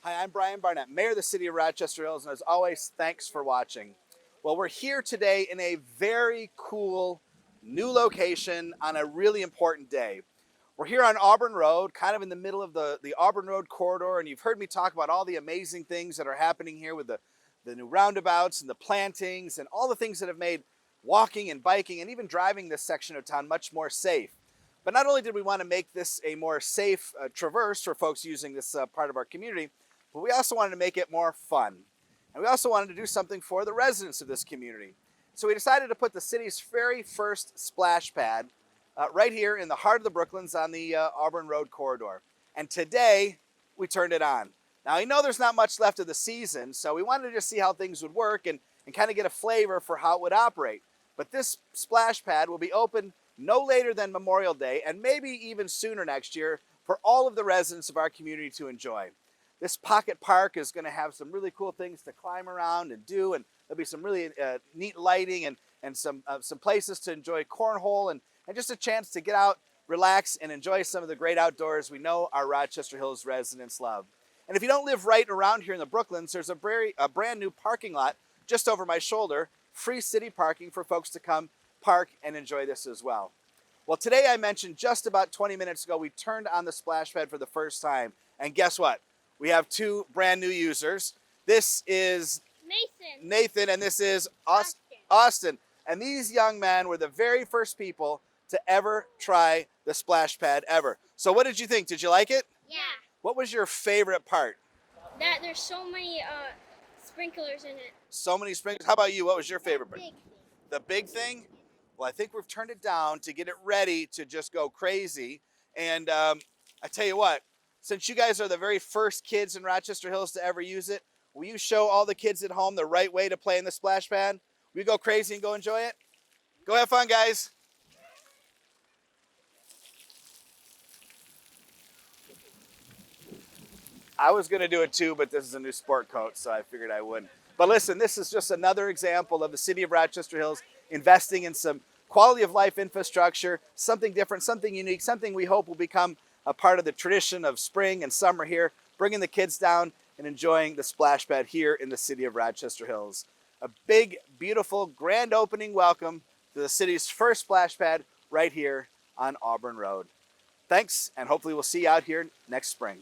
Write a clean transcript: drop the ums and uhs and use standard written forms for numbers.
Hi, I'm Brian Barnett, Mayor of the City of Rochester Hills, and as always, thanks for watching. Well, we're here today in a very cool new location on a really important day. We're here on Auburn Road, kind of in the middle of the Auburn Road corridor, and you've heard me talk about all the amazing things that are happening here with the new roundabouts and the plantings and all the things that have made walking and biking and even driving this section of town much more safe. But not only did we want to make this a more safe traverse for folks using this part of our community, but we also wanted to make it more fun. And we also wanted to do something for the residents of this community. So we decided to put the city's very first splash pad right here in the heart of the Brooklands on the Auburn Road corridor. And today, we turned it on. Now, I know there's not much left of the season, so we wanted to just see how things would work and kind of get a flavor for how it would operate. But this splash pad will be open no later than Memorial Day, and maybe even sooner next year, for all of the residents of our community to enjoy. This pocket park is going to have some really cool things to climb around and do, and there'll be some really neat lighting and some places to enjoy cornhole and just a chance to get out, relax, and enjoy some of the great outdoors we know our Rochester Hills residents love. And if you don't live right around here in the Brooklands, there's a brand new parking lot just over my shoulder, free city parking for folks to come park and enjoy this as well. Well, today I mentioned just about 20 minutes ago, we turned on the splash pad for the first time. And guess what? We have two brand new users. This is Nathan, and this is Austin. And these young men were the very first people to ever try the splash pad ever. So what did you think? Did you like it? Yeah. What was your favorite part? That there's so many sprinklers in it. So many sprinklers. How about you? What was your favorite part? Big. The big thing? Well, I think we've turned it down to get it ready to just go crazy. And I tell you what, since you guys are the very first kids in Rochester Hills to ever use it, will you show all the kids at home the right way to play in the splash pad? Will you go crazy and go enjoy it? Go have fun, guys. I was going to do it too, but this is a new sport coat, so I figured I wouldn't. But listen, this is just another example of the city of Rochester Hills investing in some quality of life infrastructure, something different, something unique, something we hope will become a part of the tradition of spring and summer here, bringing the kids down and enjoying the splash pad here in the city of Rochester Hills. A big, beautiful, grand opening welcome to the city's first splash pad right here on Auburn Road. Thanks, and hopefully we'll see you out here next spring.